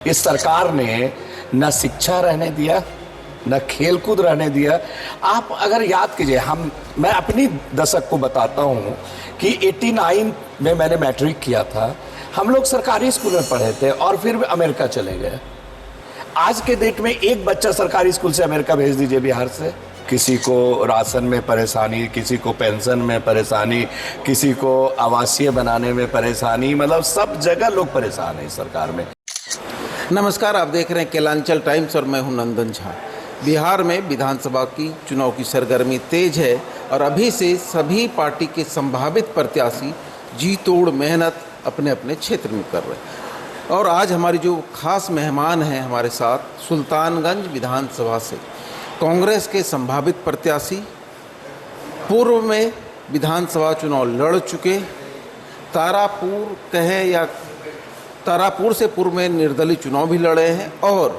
इस सरकार ने न शिक्षा रहने दिया, न खेलकूद रहने दिया। आप अगर याद कीजिए, मैं अपनी दशक को बताता हूँ कि 89 में मैंने मैट्रिक किया था। हम लोग सरकारी स्कूल में पढ़े थे और फिर अमेरिका चले गए। आज के डेट में एक बच्चा सरकारी स्कूल से अमेरिका भेज दीजिए बिहार से, किसी को राशन में परेशानी, किसी को पेंशन में परेशानी, किसी को आवासीय बनाने में परेशानी, मतलब सब जगह लोग परेशान हैं इस सरकार में। नमस्कार, आप देख रहे हैं केलांचल टाइम्स और मैं हूं नंदन झा। बिहार में विधानसभा की चुनाव की सरगर्मी तेज है और अभी से सभी पार्टी के संभावित प्रत्याशी जी तोड़ मेहनत अपने अपने क्षेत्र में कर रहे हैं। और आज हमारी जो खास मेहमान हैं हमारे साथ, सुल्तानगंज विधानसभा से कांग्रेस के संभावित प्रत्याशी, पूर्व में विधानसभा चुनाव लड़ चुके, तारापुर कहें या तारापुर से पूर्व में निर्दलीय चुनाव भी लड़े हैं और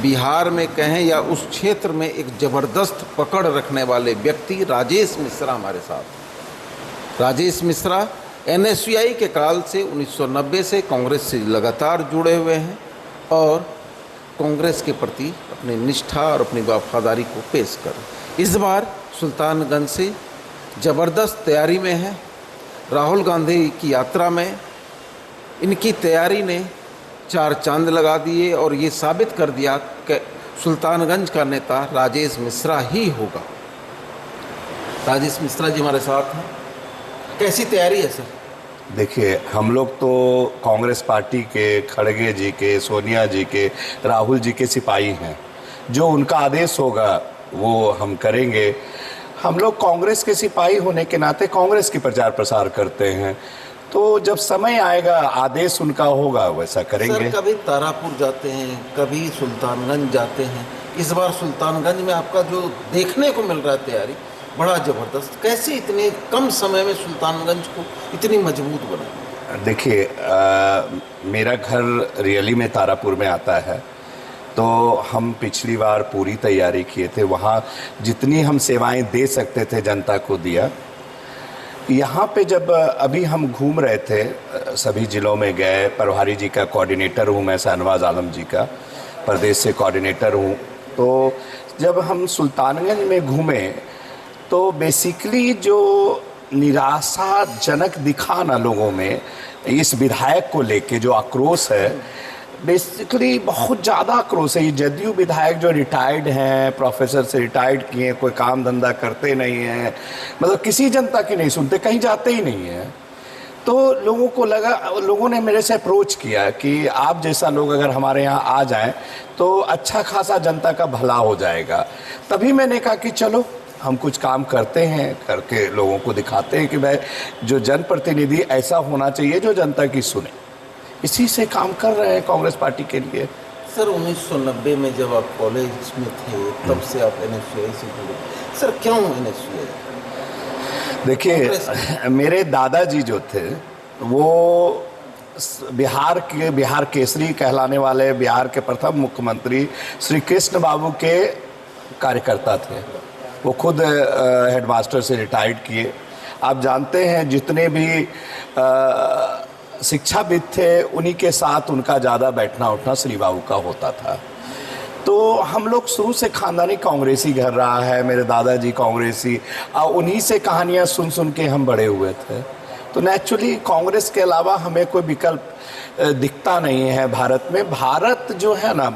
बिहार में कहें या उस क्षेत्र में एक ज़बरदस्त पकड़ रखने वाले व्यक्ति राजेश मिश्रा हमारे साथ। राजेश मिश्रा एनएसयूआई के काल से 1990 से कांग्रेस से लगातार जुड़े हुए हैं और कांग्रेस के प्रति अपनी निष्ठा और अपनी वफादारी को पेश कर इस बार सुल्तानगंज से ज़बरदस्त तैयारी में है। राहुल गांधी की यात्रा में इनकी तैयारी ने चार चांद लगा दिए और ये साबित कर दिया कि सुल्तानगंज का नेता राजेश मिश्रा ही होगा। राजेश मिश्रा जी हमारे साथ हैं। कैसी तैयारी है सर? देखिए, हम लोग तो कांग्रेस पार्टी के, खड़गे जी के, सोनिया जी के, राहुल जी के सिपाही हैं। जो उनका आदेश होगा वो हम करेंगे। हम लोग कांग्रेस के सिपाही होने के नाते कांग्रेस की प्रचार प्रसार करते हैं, तो जब समय आएगा आदेश उनका होगा वैसा करेंगे। सर, कभी तारापुर जाते हैं, कभी सुल्तानगंज जाते हैं। इस बार सुल्तानगंज में आपका जो देखने को मिल रहा है तैयारी बड़ा ज़बरदस्त। कैसे इतने कम समय में सुल्तानगंज को इतनी मजबूत बना? देखिए, मेरा घर रियली में तारापुर में आता है, तो हम पिछली बार पूरी तैयारी किए थे। वहाँ जितनी हम सेवाएं दे सकते थे जनता को दिया। यहाँ पे जब अभी हम घूम रहे थे, सभी ज़िलों में गए। प्रभारी जी का कोऑर्डिनेटर हूँ मैं, शाहनवाज आलम जी का प्रदेश से कोऑर्डिनेटर हूँ। तो जब हम सुल्तानगंज में घूमे तो बेसिकली जो निराशाजनक दिखा ना लोगों में इस विधायक को लेके जो आक्रोश है, बेसिकली बहुत ज़्यादा आक्रोश है। ये जदयू विधायक जो रिटायर्ड हैं, प्रोफेसर से रिटायर्ड किए हैं, कोई काम धंधा करते नहीं हैं, मतलब किसी जनता की नहीं सुनते, कहीं जाते ही नहीं हैं। तो लोगों को लगा, लोगों ने मेरे से अप्रोच किया कि आप जैसा लोग अगर हमारे यहाँ आ जाएं तो अच्छा खासा जनता का भला हो जाएगा। तभी मैंने कहा कि चलो हम कुछ काम करते हैं, करके लोगों को दिखाते हैं कि भाई जो जनप्रतिनिधि ऐसा होना चाहिए जो जनता की सुने। इसी से काम कर रहे हैं कांग्रेस पार्टी के लिए। सर, 1990 में जब आप कॉलेज में थे तब से आप एनएसयूआई से जुड़े। सर, क्यों एनएसयूआई? देखिए, मेरे दादाजी जो थे वो बिहार केसरी कहलाने वाले बिहार के प्रथम मुख्यमंत्री श्री कृष्ण बाबू के कार्यकर्ता थे। वो खुद हेडमास्टर से रिटायर्ड किए। आप जानते हैं जितने भी शिक्षाविद थे उन्हीं के साथ उनका ज़्यादा बैठना उठना श्री बाबू का होता था। तो हम लोग शुरू से खानदानी कांग्रेसी घर रहा है, मेरे दादाजी कांग्रेसी, और उन्हीं से कहानियां सुन सुन के हम बड़े हुए थे। तो नेचुरली कांग्रेस के अलावा हमें कोई विकल्प दिखता नहीं है भारत में। भारत जो है ना,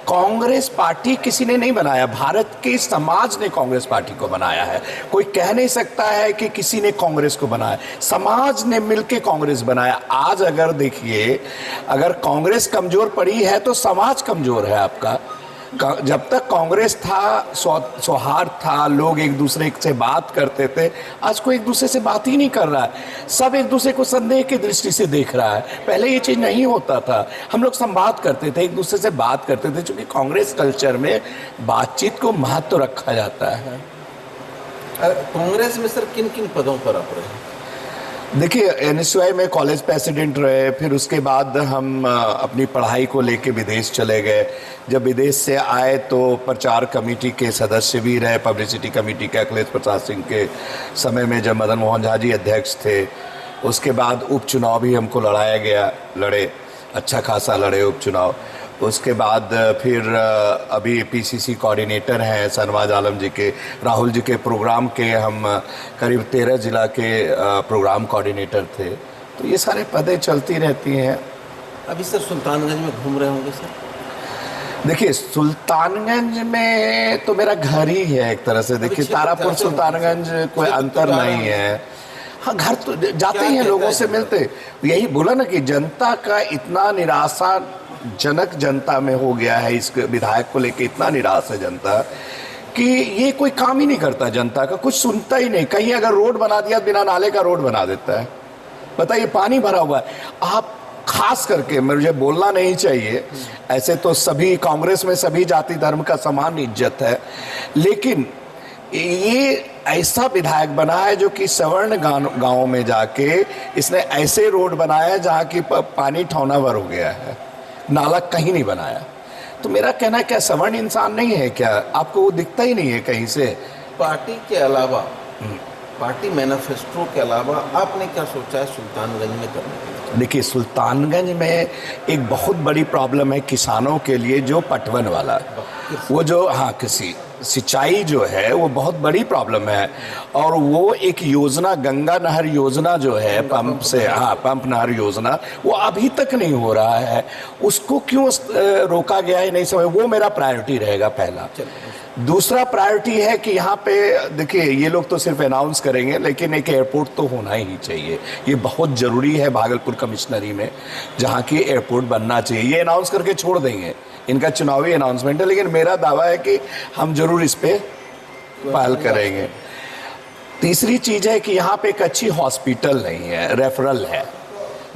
कांग्रेस पार्टी किसी ने नहीं बनाया, भारत के समाज ने कांग्रेस पार्टी को बनाया है। कोई कह नहीं सकता है कि किसी ने कांग्रेस को बनाया, समाज ने मिलके कांग्रेस बनाया। आज अगर देखिए, अगर कांग्रेस कमजोर पड़ी है तो समाज कमजोर है आपका। जब तक कांग्रेस था सौहार्द था, लोग एक दूसरे से बात करते थे। आज कोई एक दूसरे से बात ही नहीं कर रहा है, सब एक दूसरे को संदेह की दृष्टि से देख रहा है। पहले ये चीज़ नहीं होता था, हम लोग संवाद करते थे, एक दूसरे से बात करते थे, क्योंकि कांग्रेस कल्चर में बातचीत को महत्व रखा जाता है। कांग्रेस में सर किन किन पदों पर आप रहे? देखिए, एनएसयूआई में कॉलेज प्रेसिडेंट रहे, फिर उसके बाद हम अपनी पढ़ाई को लेके विदेश चले गए। जब विदेश से आए तो प्रचार कमेटी के सदस्य भी रहे, पब्लिसिटी कमेटी के अखिलेश प्रसाद सिंह के समय में जब मदन मोहन झा जी अध्यक्ष थे। उसके बाद उपचुनाव भी हमको लड़े। अच्छा खासा लड़े उपचुनाव। उसके बाद फिर अभी पीसीसी कोऑर्डिनेटर हैं शहनवाज आलम जी के, राहुल जी के प्रोग्राम के हम करीब 13 जिला के प्रोग्राम कोऑर्डिनेटर थे। तो ये सारे पदें चलती रहती हैं। अभी सर सुल्तानगंज में घूम रहे होंगे सर? देखिए सुल्तानगंज में तो मेरा घर ही है एक तरह से। देखिए तारापुर सुल्तानगंज कोई अंतर नहीं है। हाँ घर तो जाते ही हैं, लोगों से मिलते। यही बोला ना कि जनता का इतना निराशाजनक जनता में हो गया है, इस विधायक को लेके इतना निराश है जनता कि ये कोई काम ही नहीं करता, जनता का कुछ सुनता ही नहीं। कहीं अगर रोड बना दिया बिना नाले का रोड बना देता है। बताइए पानी भरा हुआ है। आप खास करके मुझे बोलना नहीं चाहिए, ऐसे तो सभी कांग्रेस में सभी जाति धर्म का समान इज्जत है, लेकिन ये ऐसा विधायक बना है जो कि सवर्ण गांव में जाके इसने ऐसे रोड बनाया जहां की पानी ठौनावर हो गया है, नाला कहीं नहीं बनाया। तो मेरा कहना है क्या सवर्ण इंसान नहीं है क्या? आपको वो दिखता ही नहीं है कहीं से? पार्टी के अलावा, पार्टी मैनिफेस्टो के अलावा आपने क्या सोचा है सुल्तानगंज में करने के लिए? देखिए सुल्तानगंज में एक बहुत बड़ी प्रॉब्लम है किसानों के लिए, जो पटवन वाला वो जो कृषि सिंचाई जो है वो बहुत बड़ी प्रॉब्लम है। और वो एक योजना गंगा नहर योजना जो है पंप से, पंप नहर योजना, वो अभी तक नहीं हो रहा है। उसको क्यों रोका गया है नहीं समझ। वो मेरा प्रायोरिटी रहेगा पहला। दूसरा प्रायोरिटी है कि यहाँ पे देखिए ये लोग तो सिर्फ अनाउंस करेंगे, लेकिन एक एयरपोर्ट तो होना ही चाहिए। ये बहुत ज़रूरी है भागलपुर कमिश्नरी में, जहाँ की एयरपोर्ट बनना चाहिए। ये अनाउंस करके छोड़ देंगे, इनका चुनावी अनाउंसमेंट है, लेकिन मेरा दावा है कि हम जरूर इस पे पहल करेंगे। तीसरी चीज़ है कि यहाँ पे एक अच्छी हॉस्पिटल नहीं है, रेफरल है,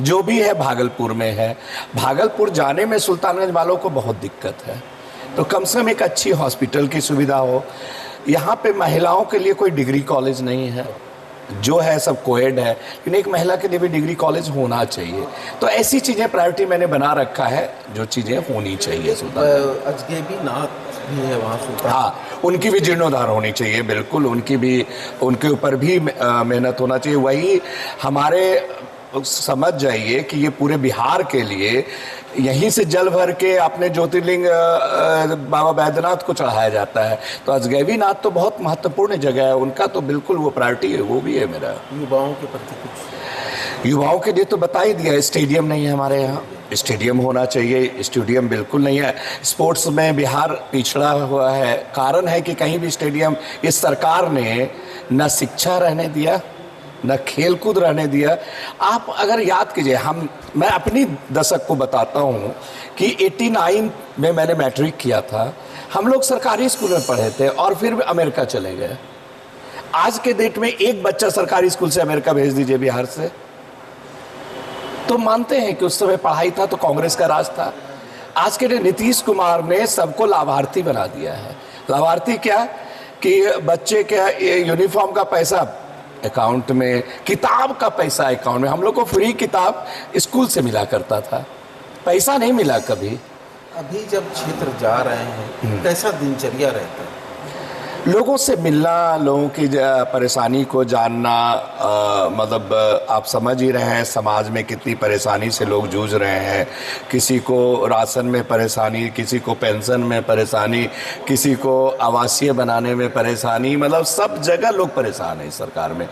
जो भी है भागलपुर में है। भागलपुर जाने में सुल्तानगंज वालों को बहुत दिक्कत है, तो कम से कम एक अच्छी हॉस्पिटल की सुविधा हो। यहाँ पे महिलाओं के लिए कोई डिग्री कॉलेज नहीं है, जो है सब कोएड है, लेकिन एक महिला के लिए भी डिग्री कॉलेज होना चाहिए। तो ऐसी चीज़ें प्रायोरिटी मैंने बना रखा है, जो चीज़ें होनी चाहिए। अजगैबी नाथ भी है वहाँ सुल्तान, हाँ उनकी भी जीर्णोद्धार होनी चाहिए, बिल्कुल उनके ऊपर भी मेहनत होना चाहिए। वही हमारे समझ जाइए कि ये पूरे बिहार के लिए यहीं से जल भर के अपने ज्योतिर्लिंग बाबा बैद्यनाथ को चढ़ाया जाता है। तो अजगैबी नाथ तो बहुत महत्वपूर्ण जगह है, उनका तो बिल्कुल वो प्रायोरिटी है, वो भी है मेरा। युवाओं के प्रति कुछ? युवाओं के लिए तो बता ही दिया, स्टेडियम नहीं है हमारे यहाँ, स्टेडियम होना चाहिए। स्टेडियम बिल्कुल नहीं है। स्पोर्ट्स में बिहार पिछड़ा हुआ है। कारण है कि कहीं भी स्टेडियम, इस सरकार ने न शिक्षा रहने दिया, न खेल कूद रहने दिया। आप अगर याद कीजिए, मैं अपनी दशक को बताता हूँ कि 89 में मैंने मैट्रिक किया था। हम लोग सरकारी स्कूल में पढ़े थे और फिर अमेरिका चले गए। आज के डेट में एक बच्चा सरकारी स्कूल से अमेरिका भेज दीजिए बिहार से, तो मानते हैं कि उस समय पढ़ाई था तो कांग्रेस का राज था। आज के नीतीश कुमार ने सबको लाभार्थी बना दिया है। लाभार्थी क्या कि बच्चे के यूनिफॉर्म का पैसा अकाउंट में, किताब का पैसा अकाउंट में। हम लोग को फ्री किताब स्कूल से मिला करता था, पैसा नहीं मिला कभी। अभी जब क्षेत्र जा रहे हैं कैसा दिनचर्या रहता है? लोगों से मिलना, लोगों की परेशानी को जानना, मतलब आप समझ ही रहे हैं समाज में कितनी परेशानी से लोग जूझ रहे हैं। किसी को राशन में परेशानी, किसी को पेंशन में परेशानी, किसी को आवासीय बनाने में परेशानी, मतलब सब जगह लोग परेशान हैं इस सरकार में।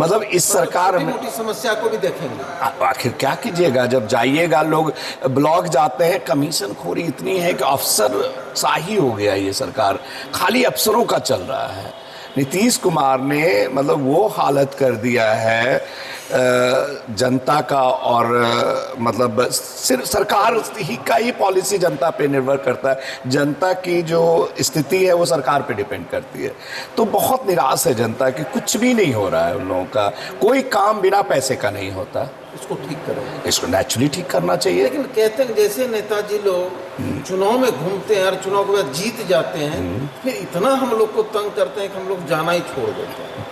मतलब इस सरकार में छोटी समस्या को भी देखेंगे। आखिर क्या कीजिएगा, जब जाइएगा लोग ब्लॉक जाते हैं, कमीशन खोरी इतनी है कि अफसर शाही हो गया ये सरकार, खाली अफसरों का चल रहा है। नीतीश कुमार ने मतलब वो हालत कर दिया है जनता का, और मतलब सिर्फ सरकार ही का ही पॉलिसी जनता पे निर्भर करता है। जनता की जो स्थिति है वो सरकार पे डिपेंड करती है। तो बहुत निराश है जनता कि कुछ भी नहीं हो रहा है उन लोगों का। कोई काम बिना पैसे का नहीं होता। इसको ठीक करो, इसको नेचुरली ठीक करना चाहिए। लेकिन कहते हैं जैसे नेताजी लोग चुनाव में घूमते हैं और चुनाव के बाद जीत जाते हैं, फिर इतना हम लोग को तंग करते हैं कि हम लोग जाना ही छोड़ देते हैं।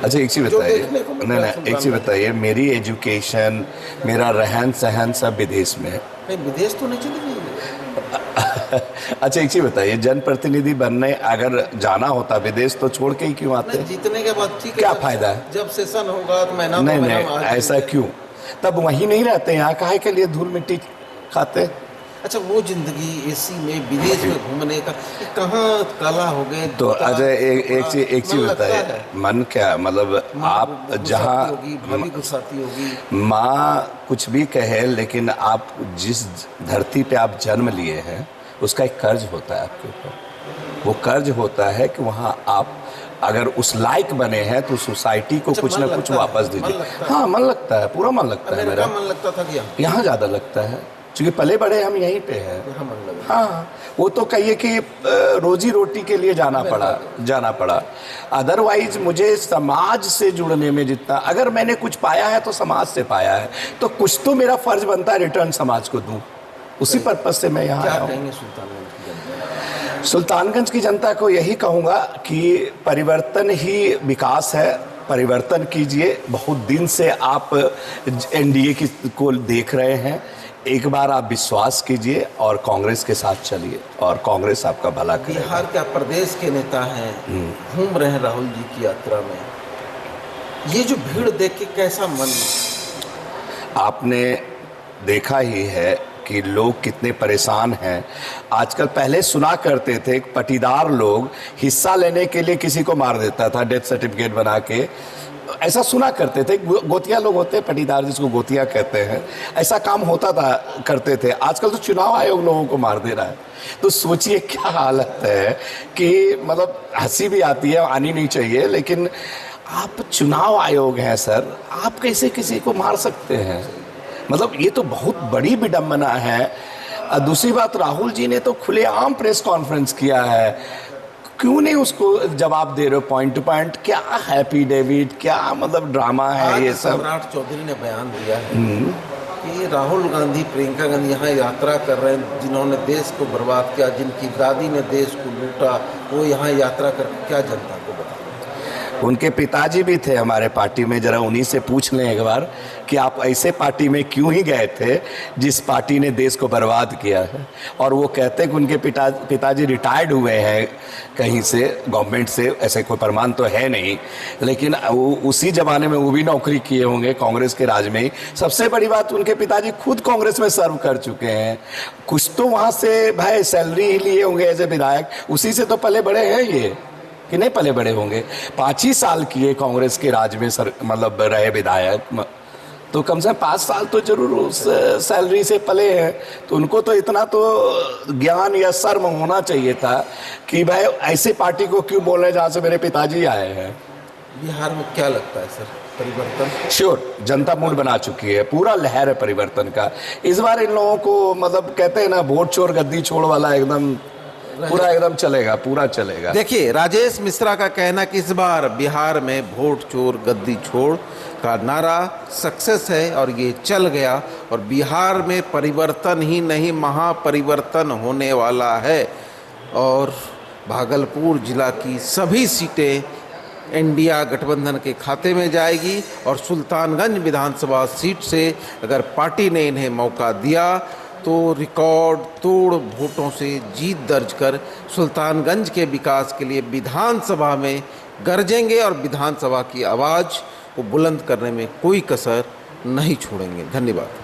अच्छा एक चीज़ बताइए, नहीं एक चीज़ बताइए, मेरी एजुकेशन, मेरा रहन सहन सब विदेश में है। नहीं विदेश तो नहीं चली गई। अच्छा एक चीज़ बताइए, जनप्रतिनिधि बनने अगर जाना होता विदेश तो छोड़ के ही क्यों आते? जीतने के बाद ठीक है, क्या फायदा है? जब सेशन होगा तो महीना नहीं ऐसा क्यों? तब वहीं नहीं रहते, यहाँ काहे के लिए धूल मिट्टी खाते। अच्छा, वो जिंदगी एसी में विदेश में घूमने का, ये कहाँ काला हो गए। तो अजय एक चीज मन लगता बताइए, है। मन क्या मतलब, माँ आप गुस्साती जहाँ होगी, भाभी गुस्साती होगी। माँ कुछ भी कहे, लेकिन आप जिस धरती पे आप जन्म लिए हैं उसका एक कर्ज होता है आपके ऊपर। वो कर्ज होता है कि वहाँ आप अगर उस लायक बने हैं तो सोसाइटी को अच्छा, कुछ मन ना कुछ लगता है, वापस मन दीजिए। लगता है। हाँ, मन लगता है, पूरा मन लगता है मेरा मेरा। मन लगता था कि यहाँ ज़्यादा लगता है क्योंकि पले बड़े हम यहीं पे हैं। यहाँ मन लगा। हाँ, वो तो कहिए कि रोजी रोटी के लिए जाना पड़ा। अदरवाइज मुझे समाज से जुड़ने में जितना, अगर मैंने कुछ पाया है तो समाज से पाया है, तो कुछ तो मेरा फर्ज बनता है रिटर्न समाज को दूं। उसी पर्पज से मैं यहाँ क्या आया हूँ। कहेंगे सुल्तानगंज की जनता? सुल्तानगंज की जनता को यही कहूँगा कि परिवर्तन ही विकास है। परिवर्तन कीजिए। बहुत दिन से आप एनडीए की को देख रहे हैं, एक बार आप विश्वास कीजिए और कांग्रेस के साथ चलिए और कांग्रेस आपका भला करेगा। बिहार के प्रदेश के नेता हैं, घूम रहे हैं राहुल जी की यात्रा में, ये जो भीड़ देख के कैसा मन? आपने देखा ही है कि लोग कितने परेशान हैं आजकल। पहले सुना करते थे पटीदार लोग हिस्सा लेने के लिए किसी को मार देता था, डेथ सर्टिफिकेट बना के, ऐसा सुना करते थे। गोतिया लोग होते हैं पटीदार, जिसको गोतिया कहते हैं, ऐसा काम होता था, करते थे। आजकल तो चुनाव आयोग लोगों को मार दे रहा है। तो सोचिए क्या हालत है कि मतलब हंसी भी आती है, आनी नहीं चाहिए, लेकिन आप चुनाव आयोग हैं सर, आप कैसे किसी को मार सकते हैं? मतलब ये तो बहुत बड़ी विडंबना है। दूसरी बात, राहुल जी ने तो खुलेआम प्रेस कॉन्फ्रेंस किया है, क्यों नहीं उसको जवाब दे रहे हो पॉइंट टू पॉइंट? क्या हैप्पी डेविड, क्या मतलब ड्रामा है ये सब? सम्राट चौधरी ने बयान दिया है कि राहुल गांधी, प्रियंका गांधी यहाँ यात्रा कर रहे हैं, जिन्होंने देश को बर्बाद किया, जिनकी दादी ने देश को लूटा, वो यहाँ यात्रा कर क्या जनता को बताएं? उनके पिताजी भी थे हमारे पार्टी में, जरा उन्हीं से पूछ लें एक बार कि आप ऐसे पार्टी में क्यों ही गए थे जिस पार्टी ने देश को बर्बाद किया है। और वो कहते हैं कि उनके पिताजी रिटायर्ड हुए हैं कहीं से, गवर्नमेंट से, ऐसे कोई प्रमाण तो है नहीं, लेकिन वो उसी ज़माने में वो भी नौकरी किए होंगे कांग्रेस के राज में ही। सबसे बड़ी बात, उनके पिताजी खुद कांग्रेस में सर्व कर चुके हैं, कुछ तो वहाँ से भाई सैलरी ही लिए होंगे एज ए विधायक, उसी से तो पले बड़े हैं ये, कि नहीं पले बड़े होंगे? 5 ही साल किए कांग्रेस के राज में मतलब रहे विधायक, तो कम से कम 5 साल तो जरूर उस सैलरी से पले हैं। तो उनको तो इतना तो ज्ञान या शर्म होना चाहिए था कि भाई ऐसे पार्टी को क्यों बोल रहे जहाँ से मेरे पिताजी आए हैं। बिहार में क्या लगता है सर, परिवर्तन? श्योर, जनता मूड बना चुकी है, पूरा लहर है परिवर्तन का। इस बार इन लोगों को मतलब कहते हैं ना, वोट चोर गद्दी छोड़ वाला एकदम पूरा एकदम चलेगा, पूरा चलेगा। देखिए, राजेश मिश्रा का कहना कि इस बार बिहार में वोट चोर गद्दी छोड़ का नारा सक्सेस है और ये चल गया, और बिहार में परिवर्तन ही नहीं महापरिवर्तन होने वाला है। और भागलपुर जिला की सभी सीटें इंडिया गठबंधन के खाते में जाएगी, और सुल्तानगंज विधानसभा सीट से अगर पार्टी ने इन्हें मौका दिया तो रिकॉर्ड तोड़ वोटों से जीत दर्ज कर सुल्तानगंज के विकास के लिए विधानसभा में गरजेंगे और विधानसभा की आवाज़ को बुलंद करने में कोई कसर नहीं छोड़ेंगे। धन्यवाद।